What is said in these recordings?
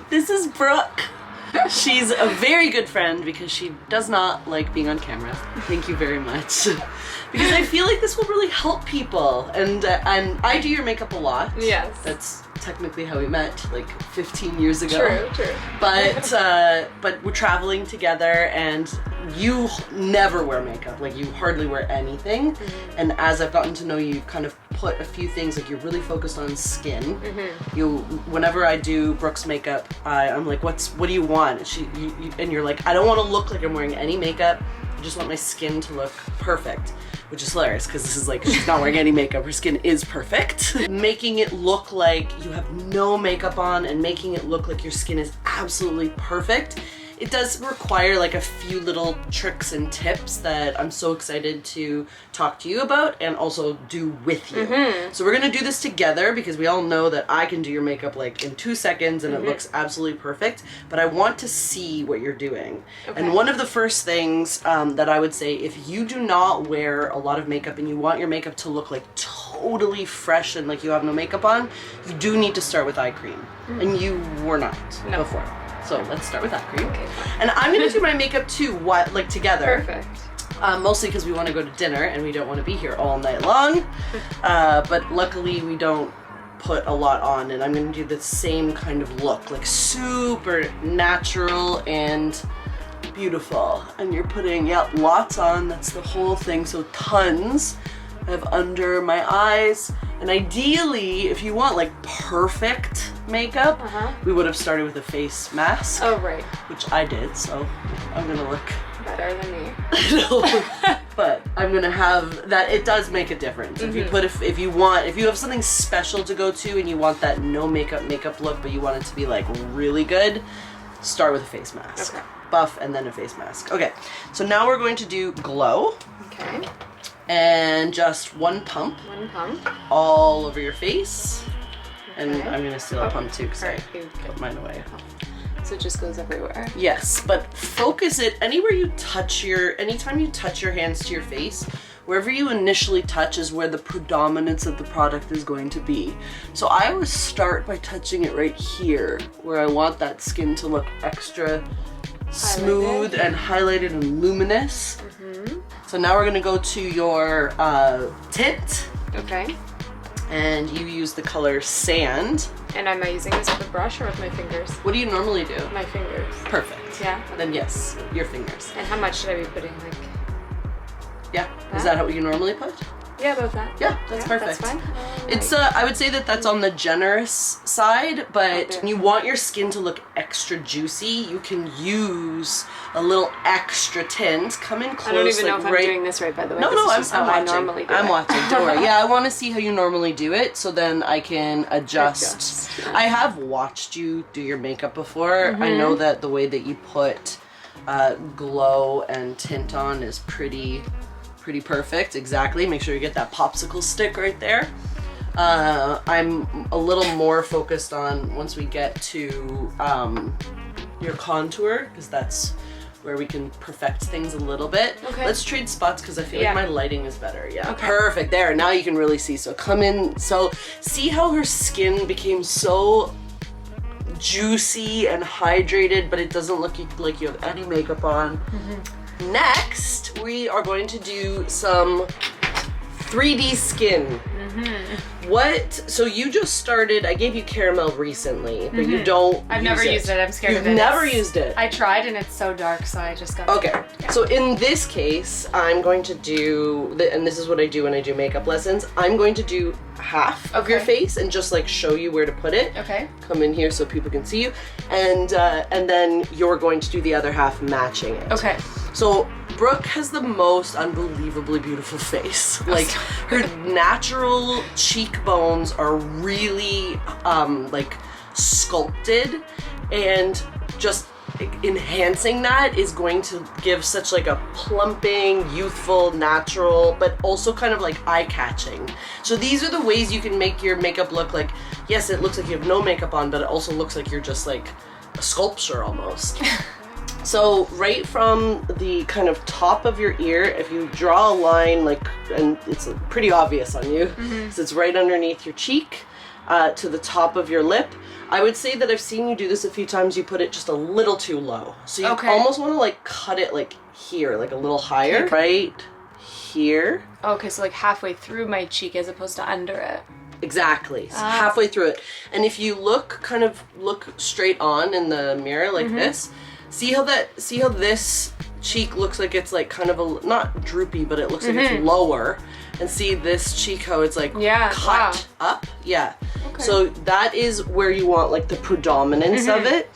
This is Brooke. She's a very good friend because she does not like being on camera. Thank you very much. Because I feel like this will really help people. And I do your makeup a lot. Yes. That's technically how we met, like 15 years ago. True. But we're traveling together and you never wear makeup. Like you hardly wear anything. Mm-hmm. And as I've gotten to know you, you've kind of put a few things, like you're really focused on skin. Mm-hmm. Whenever I do Brooke's makeup, I'm like, what do you want? And you're like, I don't want to look like I'm wearing any makeup. I just want my skin to look perfect. Which is hilarious because this is like, she's not wearing any makeup, her skin is perfect. Making it look like you have no makeup on and making it look like your skin is absolutely perfect. It does require like a few little tricks and tips that I'm so excited to talk to you about and also do with you. Mm-hmm. So we're gonna do this together because we all know that I can do your makeup like in 2 seconds and it looks absolutely perfect, but I want to see what you're doing. Okay. And one of the first things that I would say, if you do not wear a lot of makeup and you want your makeup to look like totally fresh and like you have no makeup on, you do need to start with eye cream. And you were not before. So let's start with eye cream. Okay, fine. And I'm gonna do my makeup too, like together. Perfect. Mostly because we want to go to dinner and we don't want to be here all night long. But luckily we don't put a lot on, and I'm gonna do the same kind of look, like super natural and beautiful. And you're putting, lots on, that's the whole thing, so tons. I have under my eyes. And ideally, if you want like perfect makeup, we would have started with a face mask. Oh, right. Which I did, so I'm gonna look better than me. But I'm gonna have that. It does make a difference. If you put, if you have something special to go to and you want that no makeup look, but you want it to be like really good, start with a face mask. Okay. Buff and then a face mask. Okay, so now we're going to do glow. Okay. And just one pump. One pump. All over your face. Okay. And I'm gonna steal a pump too because I put mine away. So it just goes everywhere. Yes, but focus it anywhere you touch anytime you touch your hands to your face, wherever you initially touch is where the predominance of the product is going to be. So I always start by touching it right here, where I want that skin to look extra smooth and highlighted and luminous. So now we're gonna go to your tint. Okay. And you use the color Sand. And am I using this with a brush or with my fingers? What do you normally do? My fingers. Perfect. Yeah. Then yes, your fingers. And how much should I be putting? Like. Yeah. Is that how you normally put? Yeah, about that. Yeah, that's perfect. That's fine. It's I would say that's on the generous side, but when you want your skin to look extra juicy, you can use a little extra tint. Come in close. I don't even know if I'm doing this right, by the way. No, I'm watching. I normally do I'm watching. Don't worry. Yeah, I want to see how you normally do it, so then I can adjust. I have watched you do your makeup before. I know that the way that you put glow and tint on is pretty perfect. Exactly. Make sure you get that popsicle stick right there. I'm a little more focused on once we get to your contour, because that's where we can perfect things a little bit. Okay. Let's trade spots because I feel like my lighting is better. Yeah. Okay. Perfect. There. Now you can really see. So come in. So see how her skin became so juicy and hydrated, but it doesn't look like you have any makeup on. Next, we are going to do some 3D skin. So you just started, I gave you caramel recently, but you don't I've never used it. I'm scared of it. You've never used it? I tried and it's so dark, so I just got scared. Yeah. So in this case, I'm going to do, and this is what I do when I do makeup lessons, I'm going to do half of your face and just like show you where to put it. Okay. Come in here so people can see you. And then you're going to do the other half matching it. Okay. So Brooke has the most unbelievably beautiful face. Like her natural cheekbones are really like sculpted, and just enhancing that is going to give such like a plumping, youthful, natural, but also kind of like eye-catching. So these are the ways you can make your makeup look like, yes, it looks like you have no makeup on, but it also looks like you're just like a sculpture almost. So right from the kind of top of your ear, if you draw a line, like, and it's pretty obvious on you, so it's right underneath your cheek, to the top of your lip. I would say that I've seen you do this a few times. You put it just a little too low. So you almost want to like cut it like here, like a little higher. Right here. Okay, so like halfway through my cheek as opposed to under it. Exactly. So halfway through it. And if you look straight on in the mirror like this, see how this cheek looks like it's like kind of a, not droopy, but it looks like it's lower. And see this cheek, how it's like cut up? Yeah. Okay. So that is where you want like the predominance of it.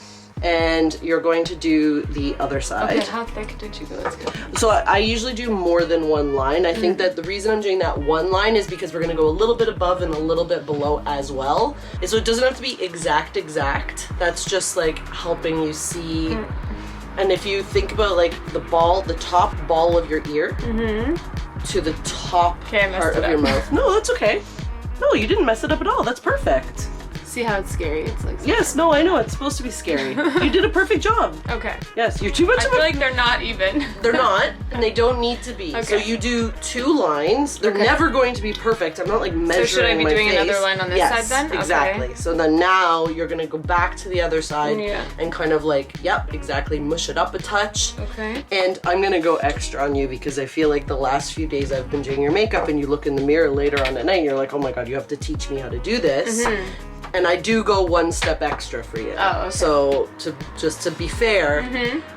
And you're going to do the other side. Okay, how thick did you go? That's good. So I usually do more than one line. I think that the reason I'm doing that one line is because we're going to go a little bit above and a little bit below as well. And so it doesn't have to be exact. That's just like helping you see. And if you think about like the top ball of your ear to the top part of your mouth. No, that's okay. No, you didn't mess it up at all. That's perfect. See how it's scary? It's like yes, no, I know it's supposed to be scary. You did a perfect job. Okay. Yes, you're too much. I feel like they're not even. They're not, and they don't need to be. Okay. So you do 2 lines. They're never going to be perfect. I'm not like measuring. So should I be doing another line on this side then? Exactly. Okay. So then now you're gonna go back to the other side and kind of like, exactly, mush it up a touch. Okay. And I'm gonna go extra on you because I feel like the last few days I've been doing your makeup, and you look in the mirror later on at night, and you're like, oh my god, you have to teach me how to do this. And I do go 1 step extra for you. Oh, okay. So to be fair,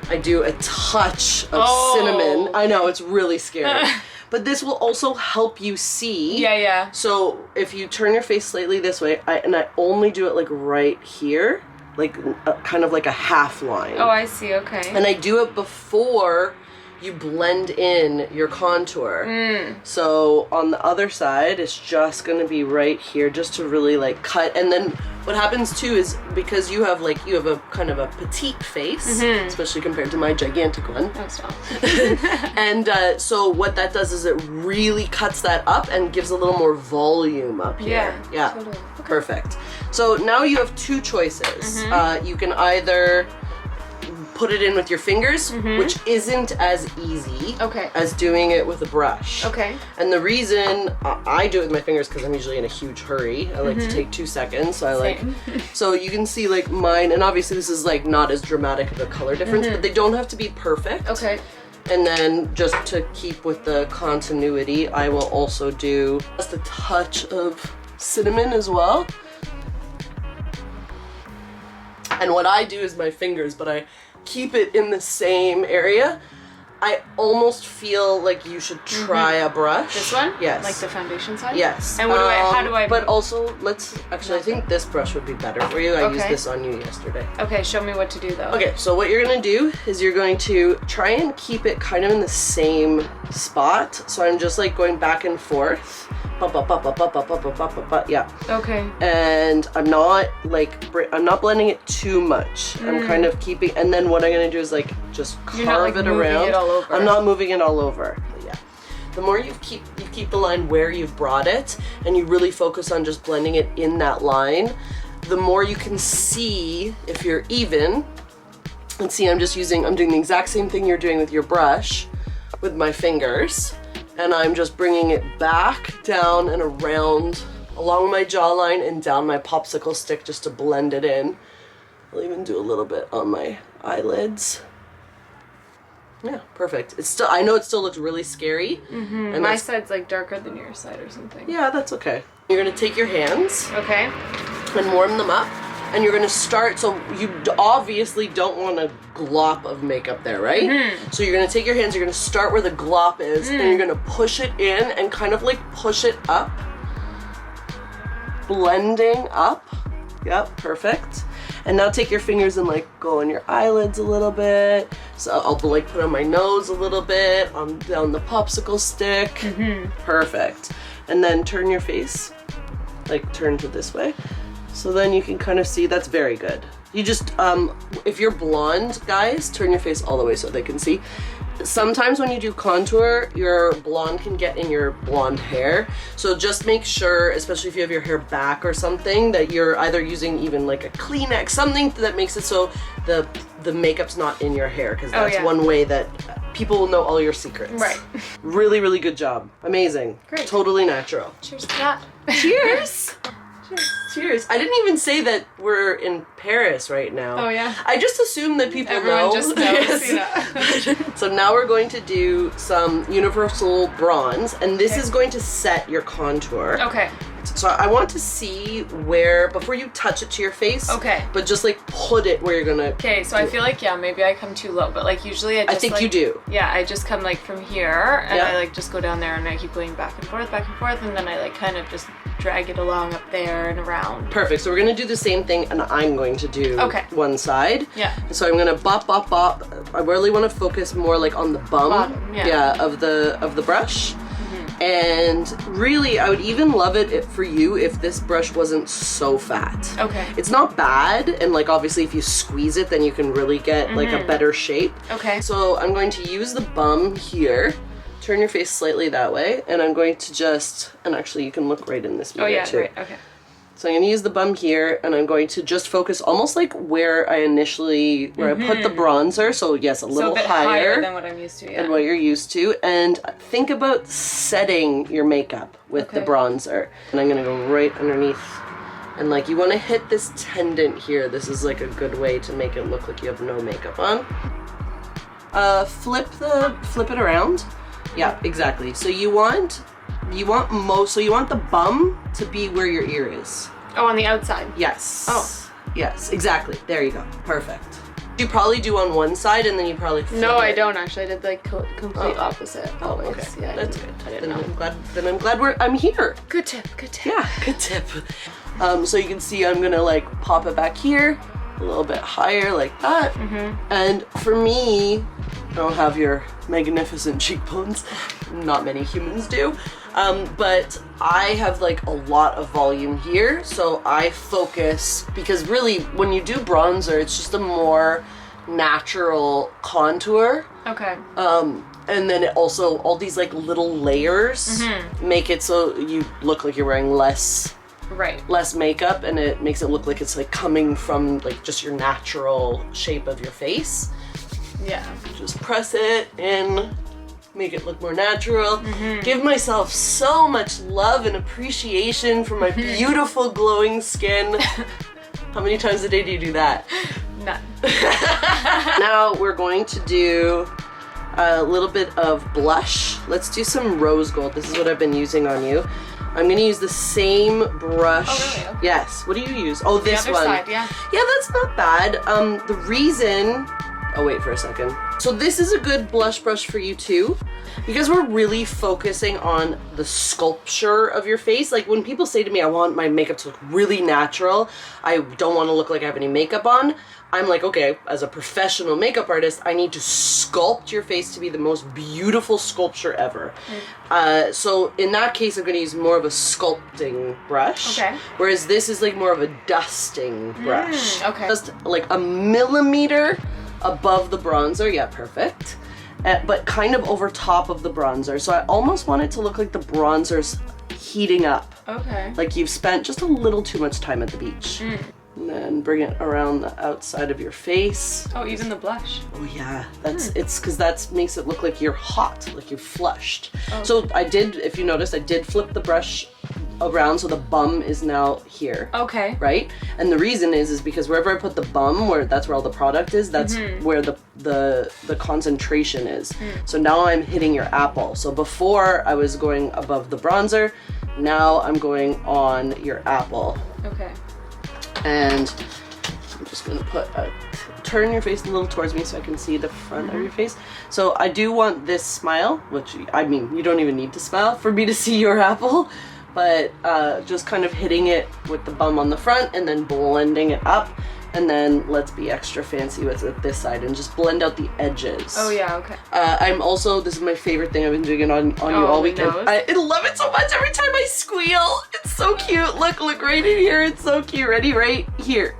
I do a touch of cinnamon. I know, it's really scary. But this will also help you see. Yeah. So if you turn your face slightly this way, I only do it like right here, like kind of like a half line. Oh, I see, okay. And I do it before you blend in your contour. So on the other side, it's just gonna be right here just to really like cut. And then what happens too is because you have a kind of a petite face, especially compared to my gigantic one. Oh, stop. And so what that does is it really cuts that up and gives a little more volume up here. Yeah. Totally. Okay. Perfect. So now you have 2 choices. You can either put it in with your fingers, which isn't as easy as doing it with a brush. Okay. And the reason I do it with my fingers because I'm usually in a huge hurry. I like to take 2 seconds. So I like, so you can see like mine, and obviously this is like not as dramatic of a color difference, but they don't have to be perfect. Okay. And then just to keep with the continuity, I will also do just a touch of cinnamon as well. And what I do is my fingers, but I keep it in the same area. I almost feel like you should try a brush. This one? Yes. Like the foundation side? Yes. And how do I? But also, I think this brush would be better for you. I used this on you yesterday. Okay, show me what to do though. Okay, so what you're gonna do is you're going to try and keep it kind of in the same spot. So I'm just like going back and forth. Yeah. Okay. And I'm not blending it too much. I'm kind of keeping, and then what I'm gonna do is like just carve it around. It all over. I'm not moving it all over. Yeah. The more you keep the line where you've brought it, and you really focus on just blending it in that line, the more you can see if you're even. And see, I'm doing the exact same thing you're doing with your brush with my fingers. And I'm just bringing it back down and around along my jawline and down my popsicle stick just to blend it in. I'll even do a little bit on my eyelids. Yeah, perfect. I know it still looks really scary. And my side's like darker than your side or something. Yeah, that's okay. You're gonna take your hands. Okay. And warm them up. And you're gonna start, so you obviously don't want a glop of makeup there, right? So you're gonna take your hands, you're gonna start where the glop is, and you're gonna push it in and kind of like push it up. Blending up. Yep, perfect. And now take your fingers and like go on your eyelids a little bit. So I'll like put on my nose a little bit, down the popsicle stick. Perfect. And then turn your face, like turn to this way. So then you can kind of see, that's very good. You just, if you're blonde, guys, turn your face all the way so they can see. Sometimes when you do contour, your blonde can get in your blonde hair. So just make sure, especially if you have your hair back or something, that you're either using even like a Kleenex, something that makes it so the makeup's not in your hair, because that's one way that people will know all your secrets. Right. Really, really good job. Amazing. Great. Totally natural. Cheers to that. Cheers. Cheers. Cheers. I didn't even say that we're in Paris right now. Oh, yeah. I just assume that people Everyone know. just knows, you know. So now we're going to do some universal bronze, and this is going to set your contour. Okay. So I want to see where, before you touch it to your face. Okay. But just like put it where you're gonna. Okay, so I feel like, yeah, maybe I come too low, but like usually I just I think like, you do. Yeah, I just come like from here and Yeah. I like just go down there and I keep going back and forth, and then I like kind of just drag it along up there and around. Perfect. So we're gonna do the same thing, and I'm going to do one side. Yeah. So I'm gonna bop, bop, bop. I really want to focus more like on the bum. Yeah. Of the brush. And really, I would even love it for you if this brush wasn't so fat. Okay. It's not bad, and like obviously if you squeeze it, then you can really get like a better shape. Okay. So I'm going to use the bum here. Turn your face slightly that way, and I'm going to just, and actually you can look right in this mirror too. Right, okay. So I'm going to use the bum here, and I'm going to just focus almost like where I put the bronzer. So yes, a little bit higher than what I'm used to, yeah. And what you're used to. And think about setting your makeup with the bronzer. And I'm going to go right underneath. And like you want to hit this tendon here. This is like a good way to make it look like you have no makeup on. Flip it around. Yeah, exactly. So you want the bum to be where your ear is. Oh, on the outside. Yes. Oh. Yes, exactly. There you go. Perfect. You probably do on one side and then you probably flip No, it. I don't actually. I did like complete opposite. Oh, always. okay. Yeah, That's good. I didn't know. I'm glad I'm here. Good tip, good tip. Yeah, good tip. So you can see I'm gonna like pop it back here, a little bit higher like that. And for me, I don't have your magnificent cheekbones. Not many humans do. But I have like a lot of volume here, so I focus, because really when you do bronzer, it's just a more natural contour. Okay. And then it also, all these like little layers make it so you look like you're wearing less makeup, and it makes it look like it's like coming from like just your natural shape of your face. Yeah. Just press it in, make it look more natural. Give myself so much love and appreciation for my beautiful glowing skin. How many times a day do you do that? None. Now we're going to do a little bit of blush. Let's do some rose gold. This is what I've been using on you. I'm gonna use the same brush. Oh, really? Okay. Yes. What do you use? Oh, this the one. other side, yeah. Yeah, that's not bad. The reason. Oh, wait for a second. So this is a good blush brush for you too, because we're really focusing on the sculpture of your face. Like when people say to me, I want my makeup to look really natural, I don't want to look like I have any makeup on, I'm like, okay, as a professional makeup artist, I need to sculpt your face to be the most beautiful sculpture ever. So in that case, I'm going to use more of a sculpting brush. Okay. Whereas this is like more of a dusting brush. Okay. Just like a millimeter above the bronzer. Yeah, perfect. But kind of over top of the bronzer. So I almost want it to look like the bronzer's heating up. Okay. Like you've spent just a little too much time at the beach. And then bring it around the outside of your face. Oh, even the blush. Oh yeah, it's because that makes it look like you're hot, like you're flushed. Oh. So I did, if you noticed, I did flip the brush around so the bum is now here. Okay. Right? And the reason is because wherever I put the bum, that's where all the product is, that's where the concentration is. So now I'm hitting your apple. So before I was going above the bronzer, now I'm going on your apple. Okay. And I'm just gonna turn your face a little towards me so I can see the front of your face. So I do want this smile, which, I mean, you don't even need to smile for me to see your apple, but just kind of hitting it with the bum on the front and then blending it up. And then let's be extra fancy with it this side and just blend out the edges. Oh yeah, okay. I'm also, this is my favorite thing I've been doing on you all weekend. I love it so much every time I squeal. It's so cute. Look right in here. It's so cute. Ready? Right here.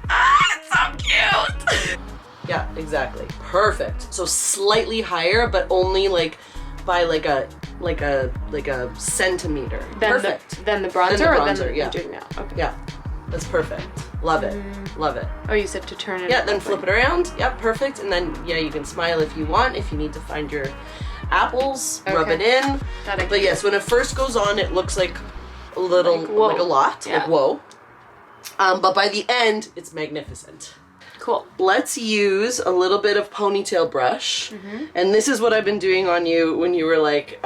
It's so cute. Yeah, exactly. Perfect. So slightly higher, but only like by like a centimeter. Perfect. Then the bronzer, yeah. you're doing now? Okay. Yeah, that's perfect. Love it. Love it. Oh, you said to turn it. Yeah, then flip it around. Yeah, perfect. And then, yeah, you can smile if you want. If you need to find your apples, rub it in. But yes, when it first goes on, it looks like a little, like a lot, Yeah. like whoa. But by the end, it's magnificent. Cool. Let's use a little bit of ponytail brush. And this is what I've been doing on you when you were like,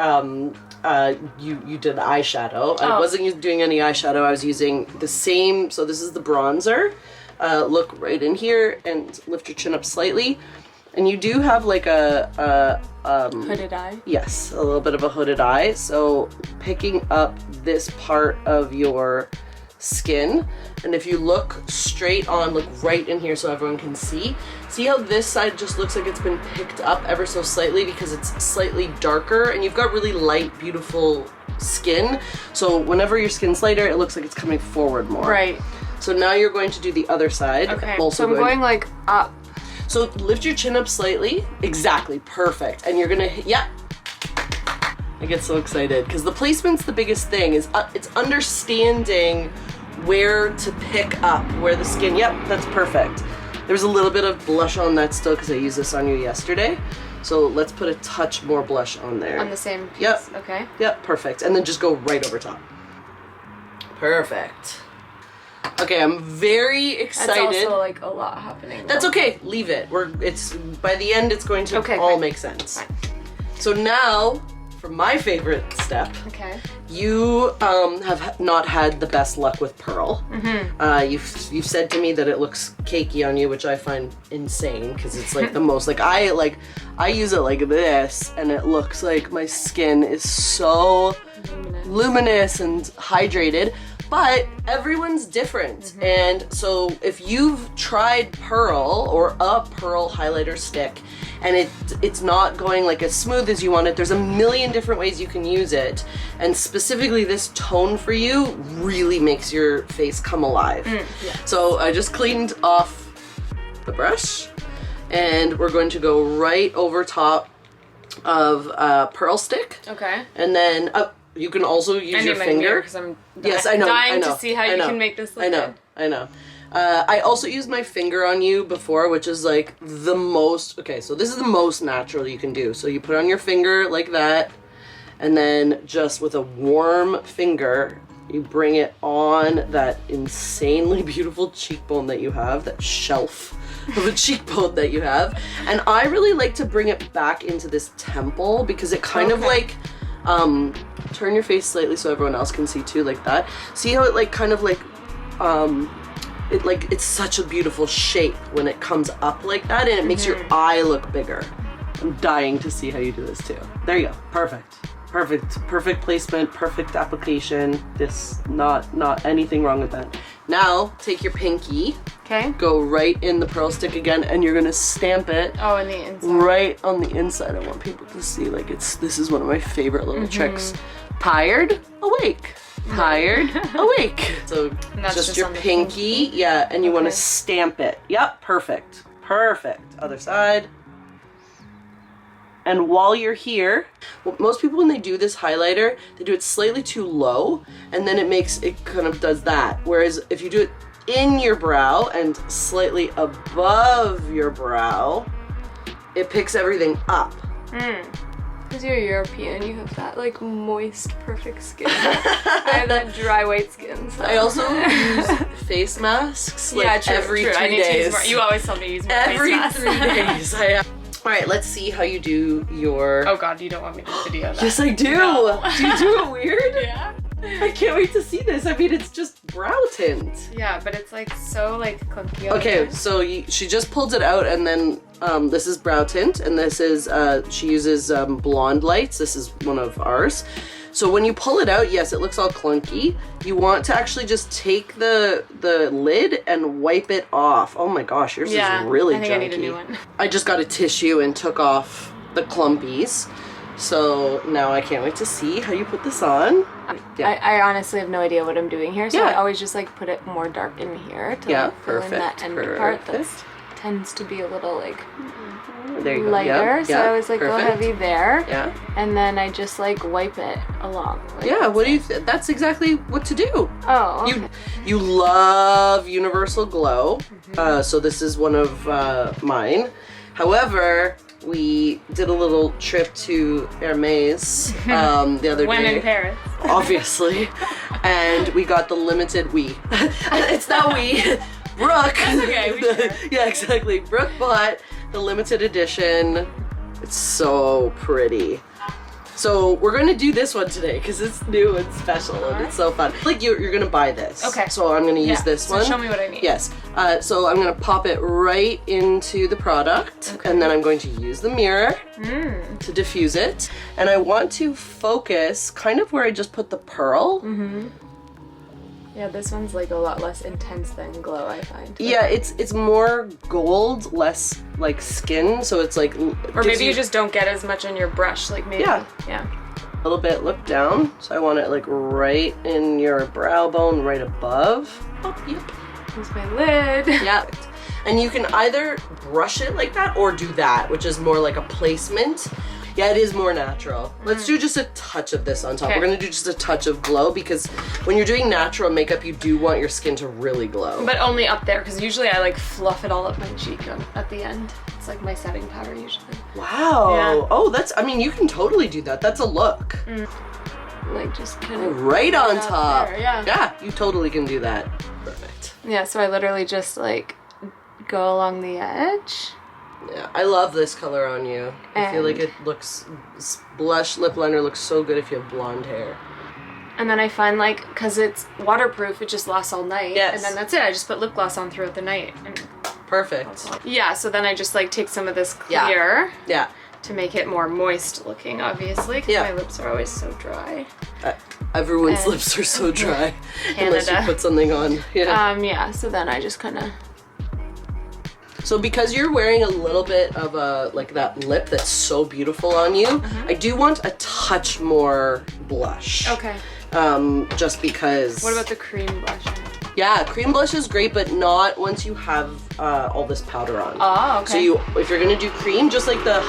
you did eyeshadow. I wasn't doing any eyeshadow. I was using the same, so this is the bronzer. Look right in here and lift your chin up slightly. And you do have like a hooded eye? Yes, a little bit of a hooded eye. So picking up this part of your skin, and if you look straight on, look right in here so everyone can see how this side just looks like it's been picked up ever so slightly because it's slightly darker, and you've got really light, beautiful skin. So whenever your skin's lighter, it looks like it's coming forward more. Right. So now you're going to do the other side. Okay, Also so I'm going like up. So lift your chin up slightly. Exactly, perfect. And you're gonna, yeah. I get so excited because the placement's the biggest thing. It's understanding where to pick up, where the skin, yep, that's perfect. There's a little bit of blush on that still because I used this on you yesterday. So let's put a touch more blush on there. On the same piece? Yep. Okay. Yep, perfect. And then just go right over top. Perfect. Okay, I'm very excited. That's also like a lot happening. That's okay. Leave it. It's by the end it's going to all fine. make sense. Fine. So now for my favorite step. Okay. You have not had the best luck with Pearl. You've said to me that it looks cakey on you, which I find insane because it's like the most I use it like this and it looks like my skin is so luminous and hydrated. But everyone's different. And so if you've tried Pearl or a Pearl highlighter stick and it's not going like as smooth as you want it, there's a million different ways you can use it. And specifically this tone for you really makes your face come alive. Yeah. So I just cleaned off the brush and we're going to go right over top of Pearl stick. Okay. And then you can also use your finger. Because I'm Yes, I know. dying I know, to see how you can make this look good. I know. I also used my finger on you before, which is like the most, okay, so this is the most natural you can do. So you put on your finger like that, and then just with a warm finger, you bring it on that insanely beautiful cheekbone that you have, that shelf of a cheekbone that you have. And I really like to bring it back into this temple because it kind of like, turn your face slightly so everyone else can see too, like that. See how it like kind of like, it's such a beautiful shape when it comes up like that, and it makes your eye look bigger. I'm dying to see how you do this too. There you go. Perfect placement, perfect application. This, not anything wrong with that. Now take your pinky. Okay. Go right in the Pearl stick again, and you're gonna stamp it. Oh, in the inside. Right on the inside. I want people to see, like, this is one of my favorite little tricks. Tired, awake. Tired, awake. So just your pinky, yeah, and you want to stamp it. Yep, perfect. Other side. And while you're here, well, most people when they do this highlighter, they do it slightly too low, and then it kind of does that. Whereas if you do it in your brow and slightly above your brow, it picks everything up. Because you're European, you have that like moist, perfect skin. I have that dry, white skin. So. I also use face masks like every 3 I need days. to use more. You always tell me to use more Every face masks. 3 days. All right, let's see how you do your... Oh God, you don't want me to video that. Yes, I do. No. Do you do it weird? Yeah. I can't wait to see this. I mean, it's just brow tint. Yeah, but it's like so like clunky. Okay, so she just pulled it out, and then this is brow tint, and this is she uses blonde lights. This is one of ours. So when you pull it out, yes, it looks all clunky. You want to actually just take the lid and wipe it off. Oh my gosh, yours is really junky. I think I need a new one. I just got a tissue and took off the clumpies. So now I can't wait to see how you put this on. I honestly have no idea what I'm doing here, so I always just like put it more dark in here to like, fill in that end part that tends to be a little like lighter. So I always like go heavy there. Yeah. And then I just like wipe it along. Like, what do you that's exactly what to do. Oh, okay. You love Universal Glow. So this is one of mine. However, we did a little trip to Hermes the other day. When in Paris. Obviously. And we got the limited it's not Brooke. That's okay, Yeah, exactly. Brooke bought the limited edition. It's so pretty. So we're going to do this one today because it's new and special and it's so fun. Like you're going to buy this. Okay. So I'm going to use this one. Show me what I need. Yes. So I'm going to pop it right into the product and then I'm going to use the mirror to diffuse it. And I want to focus kind of where I just put the pearl. Yeah, this one's like a lot less intense than glow, I find. Yeah, it's more gold, less like skin, so it's like... Or maybe you just don't get as much on your brush, like maybe. Yeah. A little bit, look down. So I want it like right in your brow bone, right above. Oh, yep. Here's my lid. Yeah. And you can either brush it like that or do that, which is more like a placement. Yeah, it is more natural. Let's do just a touch of this on top. We're gonna do just a touch of glow because when you're doing natural makeup, you do want your skin to really glow. But only up there, because usually I like fluff it all up my cheek at the end. It's like my setting powder usually. Wow. Yeah. Oh, I mean, you can totally do that. That's a look. Like just kind of right on top. There, yeah. Yeah, you totally can do that. Perfect. Yeah, so I literally just like go along the edge. Yeah, I love this color on you. I feel like it looks, blush lip liner looks so good if you have blonde hair. And then I find like, cause it's waterproof, it just lasts all night. Yes. And then that's it, I just put lip gloss on throughout the night. And perfect. Yeah, so then I just like take some of this clear. Yeah. To make it more moist looking, obviously, because my lips are always so dry. Everyone's lips are so dry. Unless you put something on. Yeah. Yeah, so then I just kind of... So because you're wearing a little bit of a, like that lip that's so beautiful on you, I do want a touch more blush. Okay. Just because... What about the cream blush? Yeah, cream blush is great, but not once you have all this powder on. Oh, okay. So if you're gonna do cream, just like the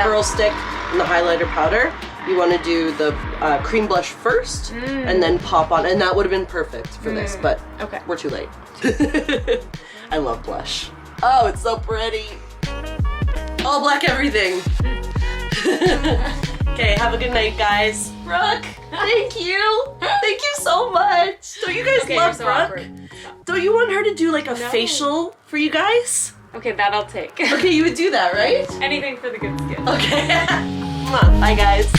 pearl stick and the highlighter powder, you want to do the cream blush first and then pop on, and that would have been perfect for this, but we're too late. I love blush. Oh, it's so pretty. All black everything. Okay, have a good night, guys. Brooke, thank you. Thank you so much. Don't you guys love Brooke? Don't you want her to do like a facial for you guys? Okay, that I'll take. Okay, you would do that, right? Anything for the good skin. Okay. Bye, guys.